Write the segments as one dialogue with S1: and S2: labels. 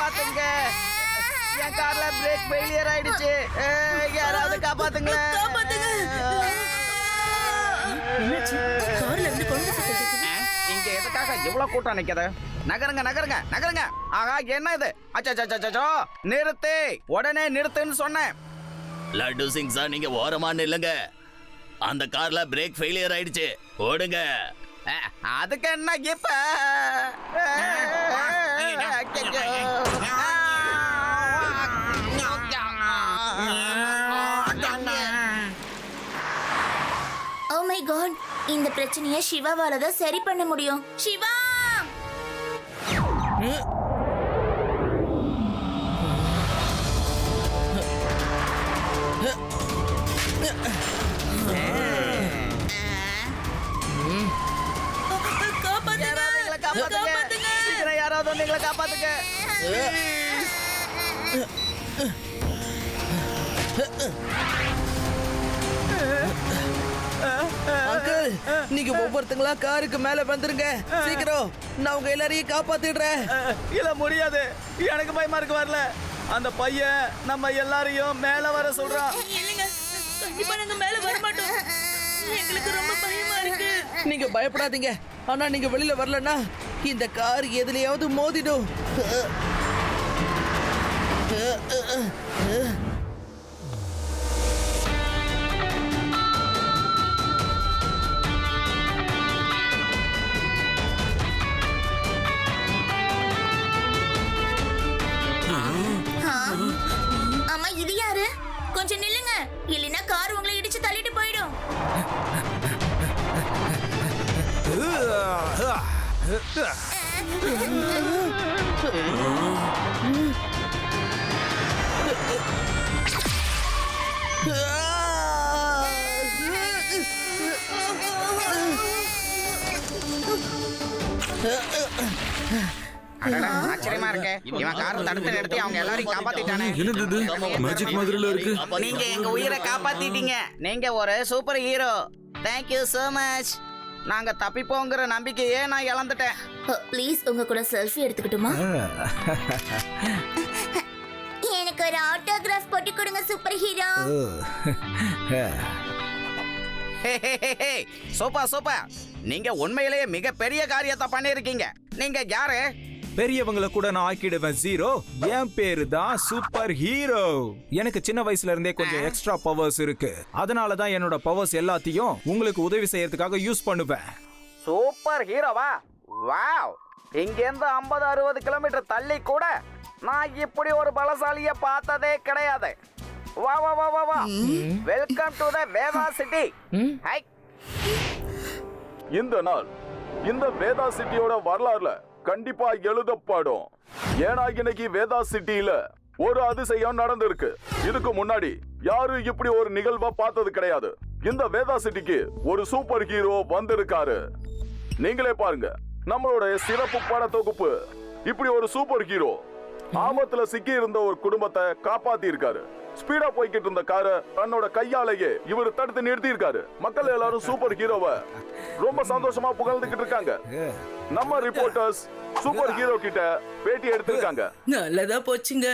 S1: காப்பாத்துங்க. என் கார்ல break failure ஆயிடுச்சு. யாராவது காப்பாத்துங்க. இங்க எதுக்காக இவ்வளவு கூட்டம் நிக்குது? நகருங்க நகருங்க நகருங்க. ஆகா, என்ன இது? அச்சோ, நிறுத்து, உடனே நிறுத்துன்னு சொன்னேன்.
S2: லட்டு சிங் சார், நீங்க ஓரமா நில்லுங்க. அந்த கார்ல பிரேக் ஃபெயிலியர் ஆயிடுச்சு, ஓடுங்க.
S1: அதுக்கு என்ன இப்ப?
S3: ஓ மை காட், இந்த பிரச்சனையை சிவாவால தான் சரி பண்ண முடியும். சிவா!
S1: யாராவது வந்து எங்களை காப்பாத்துங்க.
S4: அங்கிள், நீங்க ஒவ்வொருத்தங்களா காருக்கு மேல வந்துருங்க. சீக்கிரம், நான் உங்க எல்லாரையும் காப்பாத்திடுறேன்.
S1: இல்ல, முடியாது. எனக்கு பயமா இருக்கு. வரல. அந்த பையன் நம்ம எல்லாரையும் மேல வர சொல்றான்.
S5: இல்லங்க, கண்டிப்பா நாங்க மேல வர மாட்டோம். எங்களுக்கு ரொம்ப பயமா இருக்கு.
S4: நீங்க பயப்படாதீங்க. ஆனா நீங்க வெளியில வரலன்னா இந்த கார் எதுலயாவது மோதிடும்.
S3: அம்மா, இது யாரு? கொஞ்சம் நில்லுங்க, இல்லைன்னா கார் உங்களை இடிச்சு தள்ளிட்டு போயிடும்.
S1: ஆச்சரியமா இருக்கு. இவன் காரை தடுத்து நிறுத்தி அவங்க எல்லாரையும் காப்பாத்திட்டானே.
S6: என்னது மேஜிக் மாதிரில இருக்கு?
S1: நீங்க எங்க உயிரை காப்பாத்திட்டீங்க. நீங்க ஒரு super hero. Thank you so much. நாங்க தப்பிப்போங்கிற நம்பிக்கையே நான் இழந்துட்டேன்.
S3: ப்ளீஸ், உங்க கூட செல்ஃபி எடுத்துக்கிட்டுமா? எனக்கு ஒரு ஆட்டோகிராஃப் போட்டு கொடுங்க சூப்பர் ஹீரோ.
S1: Super super. நீங்க உண்மையிலேயே மிகப்பெரிய காரியத்தை பண்ணிருக்கீங்க. நீங்க யாரு?
S7: பெரியவங்களை கூட நான் ஆக்கிடுவேன் ஜீரோ. என் பேரு தான் சூப்பர் ஹீரோ. எனக்கு சின்ன வயசுல இருந்தே கொஞ்சம் எக்ஸ்ட்ரா பவர்ஸ் இருக்கு. அதனால தான் என்னோட பவர்ஸ் எல்லாத்தையும் உங்களுக்கு உதவி செய்யறதுக்காக யூஸ் பண்ணுவேன்.
S1: சூப்பர் ஹீரோவா? வாவ்! இங்க இருந்து 50-60 கிலோமீட்டர் தள்ளி கூட நான் இப்படி ஒரு பலசாலிய பார்த்ததே கிடையாது. வா வா வா வா வா. Welcome to the Veda city. Hi.
S8: இந்த நாள் இந்த வேதா சிட்டியோட வரலாறுல கண்டிப்பா எழுதப்படும். ஏன்னா இன்னைக்கு வேதா சிட்டியில ஒரு அதிசயம் நடந்திருக்கு. இதுக்கு முன்னாடி யாரும் இப்படி ஒரு நிகழ்வா பார்த்தது கிடையாது. இந்த வேதா சிட்டிக்கு ஒரு சூப்பர் ஹீரோ வந்திருக்காரு. நீங்களே பாருங்க, நம்மளோட சிறப்பு பட தொகுப்பு. இப்படி ஒரு சூப்பர் ஹீரோ ஆபத்துல சிக்கி இருந்த ஒரு குடும்பத்தை காப்பாத்தி இருக்காரு. ஸ்பீடா போய்கிட்டு இருந்த காரை தன்னோட கையாலேயே இவர் தடுத்து நிறுத்தி இருக்காரு. மக்கள் எல்லாரும் சூப்பர் ஹீரோவை ரொம்ப சந்தோஷமா புகழ்ந்துகிட்டு இருக்காங்க. நம்ம ரிப்போர்ட்டர்ஸ் சூப்பர் ஹீரோ கிட்ட பேட்டி எடுத்திருக்காங்க.
S5: நல்லதா போச்சுங்க.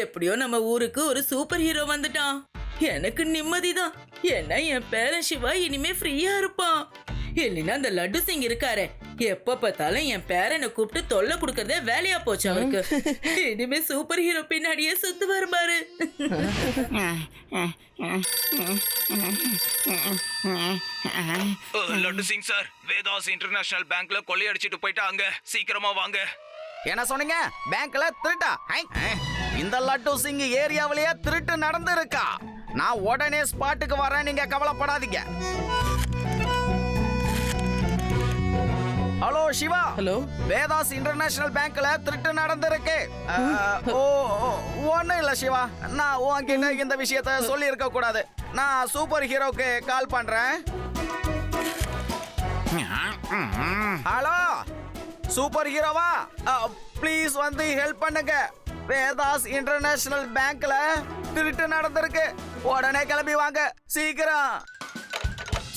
S5: எப்படியோ நம்ம ஊருக்கு ஒரு சூப்பர் ஹீரோ வந்துட்டான். எனக்கு நிம்மதிதான். ஏன்னா என் பேரன் சிவா இனிமே ஃப்ரீயா இருப்பான். இல்லைன்னா அந்த லட்டு சிங் இருக்காரு, எப்ப பார்த்தாலும் என் பேரனை கூப்பிட்டு தொல்லை கொடுக்கறதே வேலையா போச்சு அவருக்கு. இனிமே சூப்பர் ஹீரோ பின்னாடியே சுத்து வருமாறு.
S7: லட்டு சிங் சார், வேதாஸ் இன்டர்நேஷனல் பேங்க்ல கொள்ளையடிச்சிட்டு போயிட்டாங்க. சீக்கிரமா வாங்க.
S1: என்ன சொன்னீங்க? பேங்க்ல திருட்டா? இந்த லட்டு சிங் ஏரியாவிலேயே திருட்டு நடந்திருக்கா? நான் உடனே ஸ்பாட்டுக்கு வரேன், நீங்க கவலைப்படாதீங்க. Hello Shiva.
S4: Hello.
S1: Veda's international பேங்க்ல திருட்டு நடந்திருக்கு. ஒன்னும் இல்ல சிவா, நான் உன்கிட்ட இந்த விஷயத்த சொல்லி இருக்க கூடாது. நான் சூப்பர் ஹீரோக்கு கால் பண்றேன். ஹலோ சூப்பர் ஹீரோவா, ப்ளீஸ் வந்து ஹெல்ப் பண்ணுங்க. வேதாஸ் இன்டர்நேஷனல் பேங்க்ல திருட்டு நடந்திருக்கு. உடனே கிளம்பி வாங்க, சீக்கிரம்.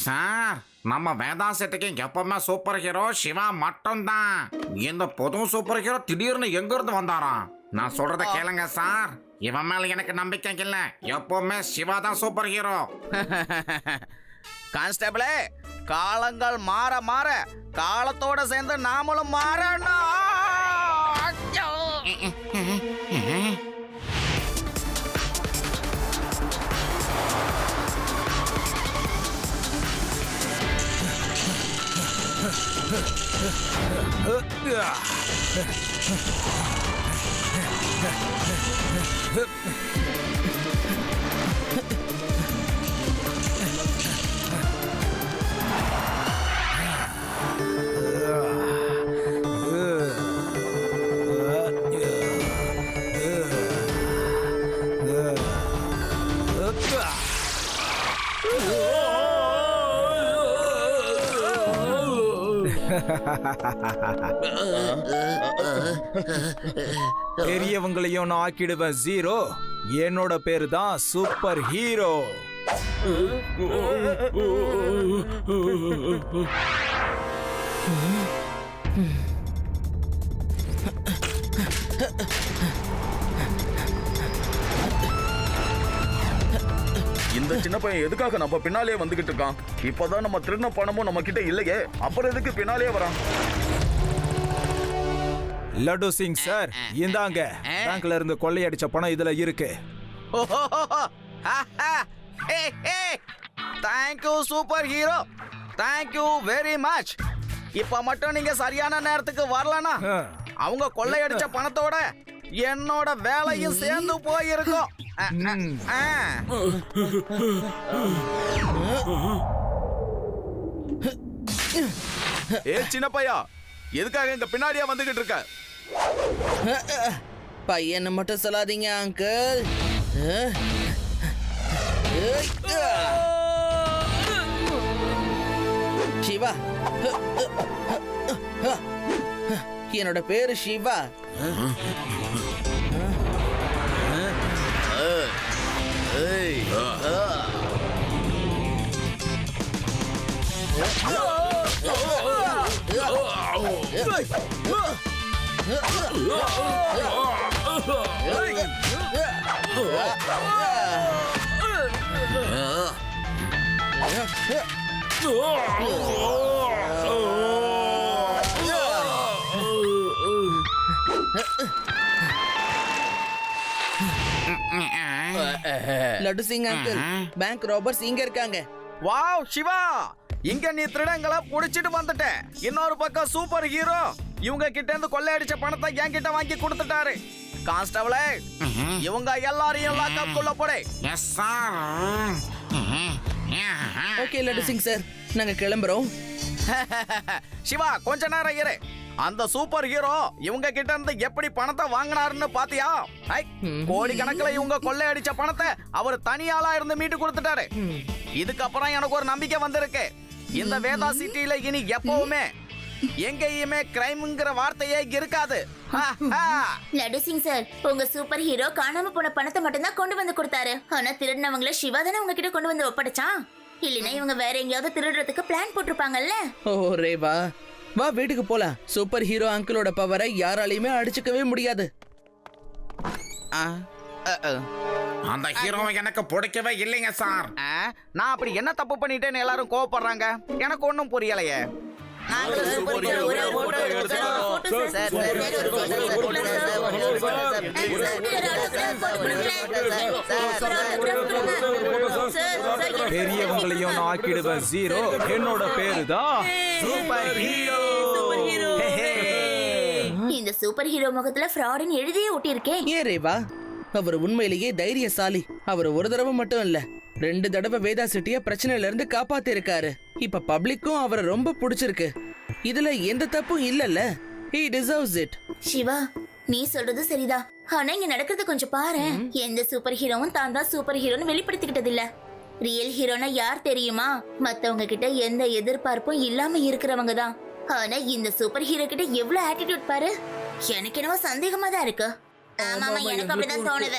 S9: சார், நம்ம வேதா சிட்டிக்கு எப்பவுமே சூப்பர் ஹீரோ சிவா மட்டும்தான். இந்த புது சூப்பர் ஹீரோ திடீர்னு எங்க இருந்து வந்தாராம்? நான் சொல்றத கேளுங்க சார். இவன் மேல எனக்கு நம்பிக்கை இல்ல. எப்பவுமே சிவா தான் சூப்பர் ஹீரோ.
S1: கான்ஸ்டபிளே, காலங்கள் மாற மாற காலத்தோட சேர்ந்து நாமளும் மாறணும். ஐயோ!
S7: பெரியவங்களையும் நான் ஆக்கிடுவேன் ஜீரோ. என்னோட பேரு தான் சூப்பர் ஹீரோ.
S8: இந்த சின்ன பையன் எதுக்காக நம்ம பின்னாலே வந்துகிட்டு இருக்கான்? இப்பதான் நம்ம திருடின பணமும் நம்ம கிட்ட இல்லையே, அப்புறம் எதுக்கு பின்னாலே வரான்?
S7: லட்டு சிங் சார், இந்தாங்க. பேங்க்ல இருந்து கொள்ளையடிச்ச பணம் இதுல இருக்கு.
S1: Thank you super hero, thank you very much. இப்ப மட்டும் நீங்க சரியான நேரத்துக்கு வரலனா அவங்க கொள்ளையடிச்ச பணத்தோட என்னோட வேலையும் சேர்ந்து போயிருக்கும்.
S8: ஏ சின்ன பையா, எதுக்காக எங்க பின்னாடியே வந்துகிட்டு இருக்க?
S4: பையனை மட்டும் சொல்லாதீங்க அங்கிள். சிவா, என்னோட பேரு Shiva. Laddu Singh uncle, bank robbers இங்க இருக்காங்க.
S1: வாவ் சிவா, இங்க நீ திருடங்களை புடிச்சிட்டு வந்துட்ட. இன்னொரு பக்கம் சூப்பர் ஹீரோ இவங்க கிட்ட இருந்து கொள்ளையடிச்ச பணத்தை என்கிட்ட வாங்கி கொடுத்துட்டாரு. கான்ஸ்டபிளே, இவங்க எல்லாரையும் லாக்அப் குள்ள போடு.
S9: Yes sir.
S4: Okay laddu Singh sir, நாங்க கிளம்புறோம்.
S1: சிவா, கொஞ்ச நேரம் இரு. அந்த சூப்பர் ஹீரோ இவங்க கிட்ட இருந்து எப்படி பணத்தை வாங்கினாருன்னு பாத்தியா? கோடி கணக்குல இவங்க கொள்ளையடிச்ச பணத்தை அவர் தனியாளா இருந்து மீட்டு கொடுத்துட்டாரு. இதுக்கப்புறம் எனக்கு ஒரு நம்பிக்கை வந்திருக்கு. இந்த வேதா சிட்டில இனி எப்பவுமே எங்கேயுமே கிரைம்ங்கிற வார்த்தையே இருக்காது.
S3: லட்டு சிங் சார், உங்க சூப்பர் ஹீரோ காணாம போன பணத்தை மட்டும் தான் கொண்டு வந்து கொடுத்தாரு. ஆனா திருடினவங்கள சிவா தானே உங்ககிட்ட கொண்டு வந்து ஒப்படைச்சான். இல்லைன்னா இவங்க வேற எங்கேயாவது திருடுறதுக்கு பிளான் போட்டிருப்பாங்கல்ல.
S4: ஓ ரேவா, வா வீட்டுக்கு போலாம். சூப்பர் ஹீரோ அங்கிளோட பவரை யாராலையுமே அடிச்சுக்கவே முடியாது.
S9: அந்த ஹீரோவை எனக்கு பிடிக்கவே இல்லைங்க சார்.
S1: நான் அப்படி என்ன தப்பு பண்ணிட்டேன்னு எல்லாரும் கோவப்படுறாங்க? எனக்கு ஒன்னும் புரியலையே.
S7: பெரியவங்களையும் நான் ஆக்கிடுவேன் ஜீரோ. என்னோட பேரு தான் சூப்பர் ஹீரோ.
S3: இந்த சூப்பர் ஹீரோ முகத்துல ஃப்ராடுன்னு எழுதியே ஒட்டியிருக்கேன்.
S4: ஏன் ரேவா, அவர் உண்மையிலேயே தைரியசாலி. அவர் ஒரு தடவை மட்டும் இல்ல, 2 தடவை வேதா சிட்டிய பிரச்சனையில இருந்து காப்பாத்தி இருக்காரு. இப்ப பப்ளிக்கும் அவரை ரொம்ப பிடிச்சிருக்கு. இதுல எந்த தப்பும் இல்லல்ல. He deserves it.
S3: சிவா, நீ சொல்றது சரிதான். ஆனா இங்க நடக்கிறது கொஞ்சம் பாரு. எந்த சூப்பர் ஹீரோவும் தான் தான் சூப்பர் ஹீரோன்னு வெளிப்படுத்திக்கிட்டது இல்ல. ரியல் ஹீரோனா யார் தெரியுமா? மத்தவங்க கிட்ட எந்த எதிர்பார்ப்பும் இல்லாம இருக்கிறவங்க தான். ஆனா இந்த சூப்பர் ஹீரோ கிட்ட எவ்வளவு ஆட்டிடியூட் பாரு. எனக்கு என்னவோ சந்தேகமா தான் இருக்கு. ஆமாமா, எனக்கு அப்படிதான் தோணுது.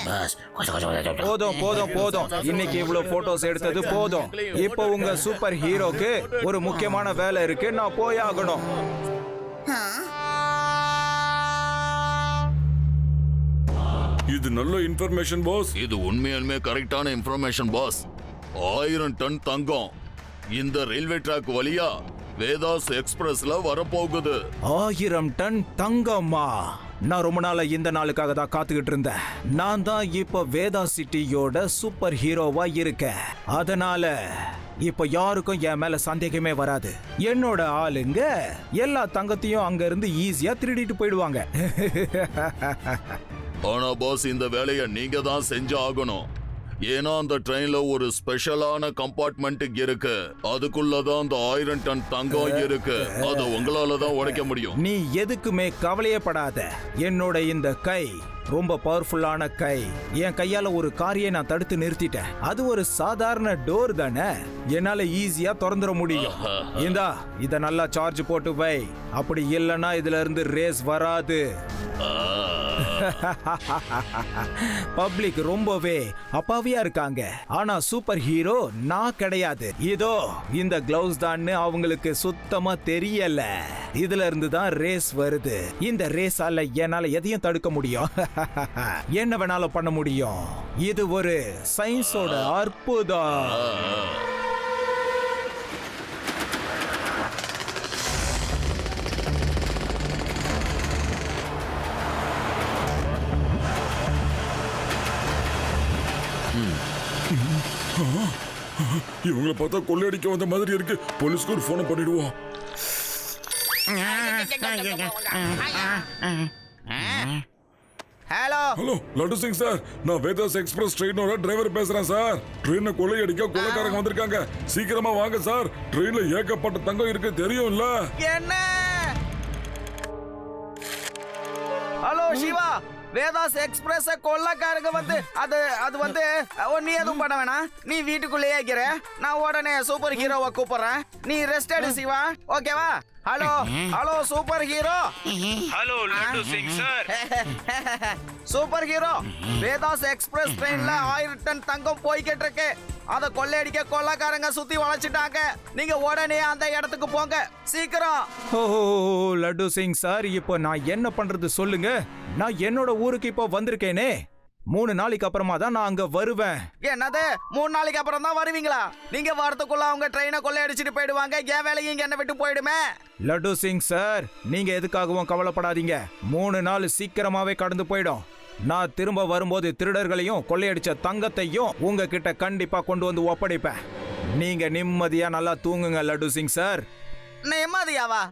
S7: போதும் போதும் போதும், இன்னைக்கு இவ்வளவு போட்டோஸ் எடுத்தது போதும். இப்போ உங்க சூப்பர் ஹீரோக்கு ஒரு முக்கியமான வேலை இருக்கு, நான் போய் ஆகணும்.
S6: இது நல்ல இன்ஃபர்மேஷன் பாஸ்.
S2: இது உண்மையாலுமே கரெக்டான இன்ஃபர்மேஷன் பாஸ். 1000 டன் தங்கம் இந்த ரயில்வே ட்ராக் வழியா வேதாஸ் எக்ஸ்பிரஸ்ல வரப்போகுது.
S7: 1000 டன் தங்கம்மா! நான் ரொம்ப நாளா இந்த நாளுக்காக தான் காத்துக்கிட்டு இருந்தேன். நான் தான் இப்ப வேதா சிட்டியோட சூப்பர் ஹீரோவா இருக்கேன். அதனால இப்ப யாருக்கும் என் மேல சந்தேகமே வராது. என்னோட ஆளுங்க எல்லா தங்கத்தையும் அங்க இருந்து ஈஸியா திருடிட்டு போயிடுவாங்க.
S2: ஆனா பாஸ், இந்த வேலையை நீங்க தான் செஞ்சு ஆகணும். ஏன்னா அந்த ட்ரெயின்ல ஒரு ஸ்பெஷலான கம்பார்ட்மெண்ட் இருக்கு. அதுக்குள்ளதான் அந்த 1000 டன் தங்கம் இருக்கு. அது உங்களால தான் உடைக்க முடியும்.
S7: நீ எதுக்குமே கவலையே படாத. என்னோட இந்த கை ரொம்ப பவர்ஃபுல்லான கை. என் கையால ஒரு காரியை நான் தடுத்து நிறுத்திட்டேன். அது ஒரு சாதாரண டோர் தானே, என்னால ஈஸியா திறந்துட முடியும். இந்தா, இத நல்லா சார்ஜ் போட்டு வை. அப்படி இல்லைன்னா இதுல இருந்து ரேஸ் வராது. பப்ளிக் ரொம்பவே அப்பாவியா இருக்காங்க. ஆனா சூப்பர் ஹீரோ நான் கிடையாது. இதோ இந்த கிளவுஸ் தான் அவங்களுக்கு சுத்தமா தெரியல. இதுல இருந்து தான் ரேஸ் வருது. இந்த ரேஸால என்னால எதையும் தடுக்க முடியும். என்ன வேணாலும் பண்ண முடியும். இது ஒரு சயின்ஸோட அற்புதம்.
S6: இவங்களை பார்த்தா கொள்ளையடிக்க வந்த மாதிரி இருக்கு. போலீஸ்க்கு ஒரு போனை பண்ணிடுவோம்.
S1: Hello
S6: hello Laddu Singh sir, நான் வேதாஸ் எக்ஸ்பிரஸ் ட்ரெயினோட டிரைவர் பேசுறேன் சார். ட்ரெயினை கொள்ளையடிக்க கொள்ளைக்காரங்க வந்திருக்காங்க. சீக்கிரமா வாங்க சார். ட்ரெயின்ல ஏகப்பட்ட தங்கம் இருக்கு, தெரியும்ல?
S1: என்ன? ஹலோ சிவா, வேதாஸ் எக்ஸ்பிரஸ் கொள்ளக்காரங்க வந்து அது வந்து நீ எதுவும் பண்ண வேணாம். நீ வீட்டுக்குள்ளேயே இருக்கிற. நான் உடனே சூப்பர் ஹீரோவை கூப்பிடுறேன். நீ ரெஸ்ட் எடு சிவா, ஓகேவா? Hello hello super hero.
S7: Hello Laddu Singh sir.
S1: Super hero, Vedas express ட்ரெயின்ல 1000 டன் தங்கம் போய்கிட்டு இருக்கு. அத கொள்ளையடிக்க கொள்ளக்காரங்க சுத்தி வளைச்சிட்டாங்க. நீங்க உடனே அந்த இடத்துக்கு போங்க, சீக்கிரம்.
S7: ஓ லட்டு சிங் சார், இப்போ நான் என்ன பண்றது சொல்லுங்க. நான் என்னோட ஊருக்கு இப்போ வந்திருக்கேனே. 3 நாளைக்கு அப்புறமா தான் நான் அங்க வருவேன்.
S1: என்னது 3 நாளைக்கு அப்புறம் தான் வருவீங்களா? நீங்க வரதுக்குள்ள அவங்க ட்ரெயினை கொள்ளையடிச்சிட்டு போயிடுவாங்க. என் வேலையும் இங்க என்ன விட்டு போயிடுமே.
S7: லட்டு சிங் சார், நீங்க எதுக்காகவும் கவலைப்படாதீங்க. 3 நாள் சீக்கிரமாவே கடந்து போயிடும். நான் திரும்ப வரும்போது திருடர்களையும் கொள்ளையடிச்ச தங்கத்தையும் உங்ககிட்ட கண்டிப்பா கொண்டு வந்து ஒப்படைப்பேன். நீங்க நிம்மதியா நல்லா தூங்குங்க லட்டு சிங் சார்.
S1: நிம்மதியாவா?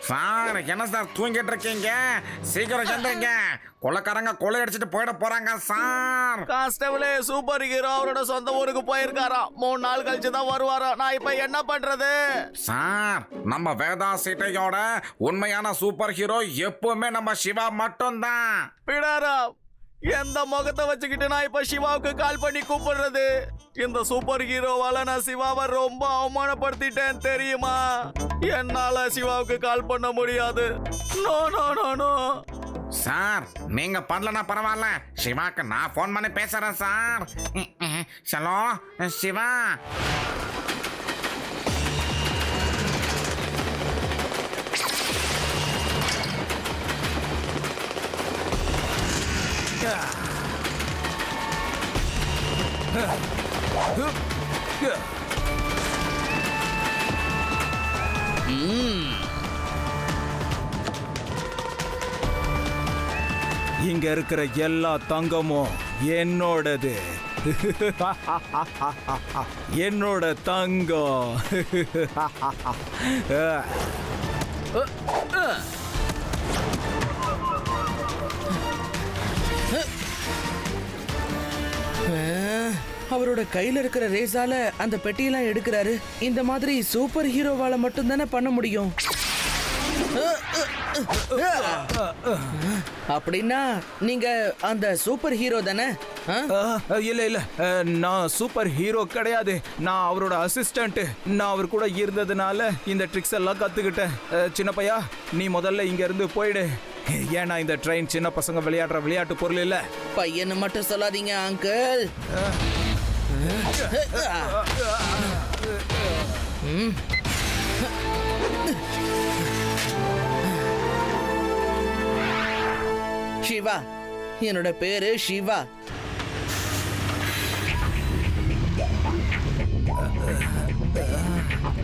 S9: சார், என்ன சார் தூங்கிட்டு இருக்கீங்க? சீக்கிரம் சென்றீங்க. கொள்ளைக்காரங்க கொள்ளையடிச்சிட்டு போயிட போறாங்க சார்.
S1: கான்ஸ்டபிளே, சூப்பர் ஹீரோ அவரோட சொந்த ஊருக்கு போயிருக்காராம். 3 நாள் கழிச்சு தான் வருவாராம். நான் இப்ப என்ன பண்றது?
S9: சார், நம்ம வேதா சிட்டியோட உண்மையான சூப்பர் ஹீரோ எப்பவுமே நம்ம சிவா மட்டும்தான்.
S1: பிடாரா, எந்த முகத்தை வச்சுக்கிட்டு நான் இப்ப சிவாவுக்கு கால் பண்ணி கூப்பிடுறது? இந்த சூப்பர் ஹீரோவால நான் சிவாவை ரொம்ப அவமானப்படுத்திட்டேன் தெரியுமா? என்னால சிவாவுக்கு கால் பண்ண முடியாது. No no no no.
S9: Sir, நீங்க பண்ணலனா பரவாயில்ல. சிவாக்கு நான் போன் பண்ணி பேசுறேன் சார். ஹலோ சிவா.
S7: இங்க இருக்கிற எல்லா தங்கமும் என்னோடது. என்னோட தங்கம்.
S4: அவரோட கையில இருக்கிற ரேஸால அந்த பெட்டியெல்லாம் எடுக்கிறாரு. இந்த மாதிரி சூப்பர் ஹீரோவால மட்டும் தானே பண்ண முடியும். அப்படின்னா நீங்க அந்த சூப்பர் ஹீரோ தானே?
S7: இல்ல இல்ல, நான் சூப்பர் ஹீரோ கிடையாது. நான் அவரோட அசிஸ்டன்ட். நான் அவர் கூட இருந்ததுனால இந்த ட்ரிக்ஸ் எல்லாம் கத்துக்கிட்டேன். சின்ன பையா, நீ முதல்ல இங்க இருந்து போயிடு. ஏன்னா இந்த ட்ரெயின் சின்ன பசங்க விளையாடுற விளையாட்டு பொருள் இல்ல.
S4: பையன்னு மட்டும் சொல்லாதீங்க அங்கிள். சிவா, என்னோட பேரு சிவா.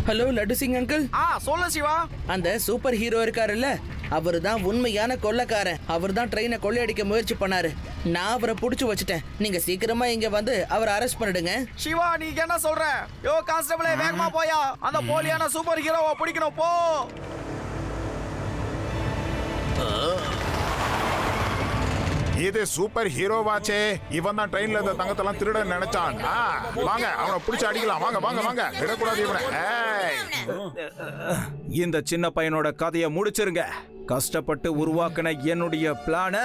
S4: Hello Laddu Singh uncle.
S1: சொல்லு சிவா.
S4: அந்த சூப்பர் ஹீரோ இருக்காருல்ல, அவரு தான் உண்மையான கொள்ளைக்காரன். அவர் தான் ட்ரெயினை கொள்ளையடிக்க முயற்சி பண்ணாரு. நான் அவரை புடிச்சு வச்சுட்டேன். நீங்க சீக்கிரமா இங்க வந்து அவரை அரெஸ்ட் பண்ணிடுங்க.
S1: சிவா, நீ என்ன சொல்ற? யோ கான்ஸ்டபிளே, வேகமா போயா, அந்த போலியான சூப்பர் ஹீரோவை பிடிக்கணும், போ.
S10: இது சூப்பர் ஹீரோவாச்சே. இவன் தான் ட்ரெயின்ல இந்த தங்கத்தெல்லாம் திருட நினைச்சான். வாங்க, அவனை பிடிச்சு அடிக்கலாம். வாங்க வாங்க வாங்க, விடக்கூடாது இவனை.
S7: இந்த சின்ன பையனோட கதையை முடிச்சிருங்க. கஷ்டப்பட்டு உருவாக்கின என்னுடைய பிளான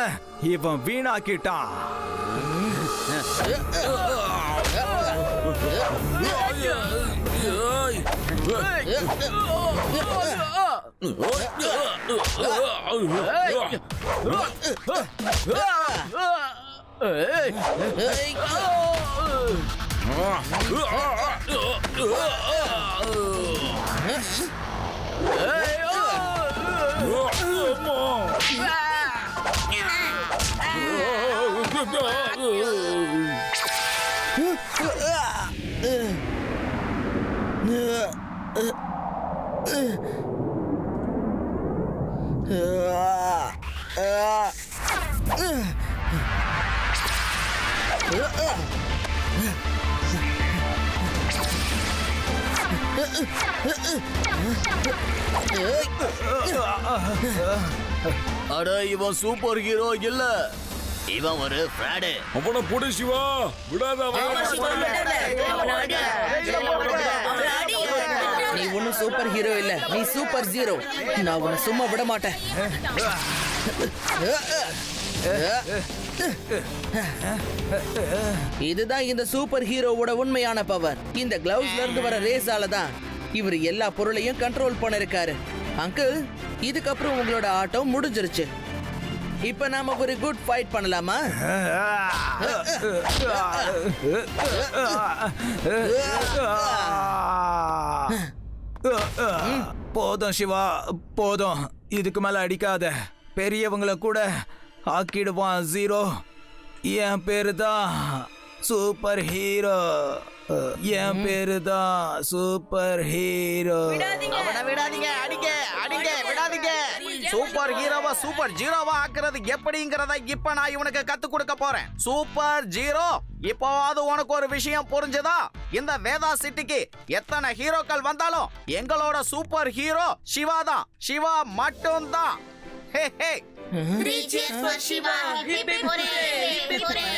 S7: இவன் வீணாக்கிட்டான்.
S2: அட, இவன் சூப்பர் ஹீரோ இல்ல, இவன் ஒரு ஃப்ராடு.
S6: அவனை புடி சிவா, விடாத
S4: நீ ஒன்னும் சூப்பர் ஹீரோ இல்ல, நீ சூப்பர் ஜீரோ. நான் உன்னை சும்மா விட மாட்டேன். இதுதான் இந்த சூப்பர் ஹீரோவோட உண்மையான பவர். இந்த கிளவுஸ்ல இருந்து வர ரேஸால தான் இவர் எல்லா பொருளையும் கண்ட்ரோல் பண்ணிருக்காரு. அங்கிள், இதுக்கப்புறம் உங்களோட ஆட்டம் முடிஞ்சிருச்சு. இப்ப நாம ஒரு குட் ஃபைட் பண்ணலாமா?
S7: போதும் சிவா, போதும். இதுக்கு மேல அடிக்காத. பெரியவங்கள கூட ஆக்கிடுவான் ஜீரோ. என் பேரு தான் சூப்பர் ஹீரோ. என் பேரு தான் சூப்பர் ஹீரோ.
S1: அவனை விடாதீங்க, அடிங்க அடிங்க, விடாதீங்க. சூப்பர் ஹீரோவா சூப்பர் ஜீரோவா ஆக்குறது எப்படிங்கறத இப்ப நான் இவனுக்கு கத்து கொடுக்க போறேன். சூப்பர் ஜீரோ, இப்போவாது உனக்கு ஒரு விஷயம் புரிஞ்சதா? இந்த வேதா சிட்டிக்கு எத்தனை ஹீரோக்கள் வந்தாலும் எங்களோட சூப்பர் ஹீரோ சிவா தான். சிவா மட்டும் தான். ஹே ஹே.
S3: Three cheers for Shiva. Hip hip hooray!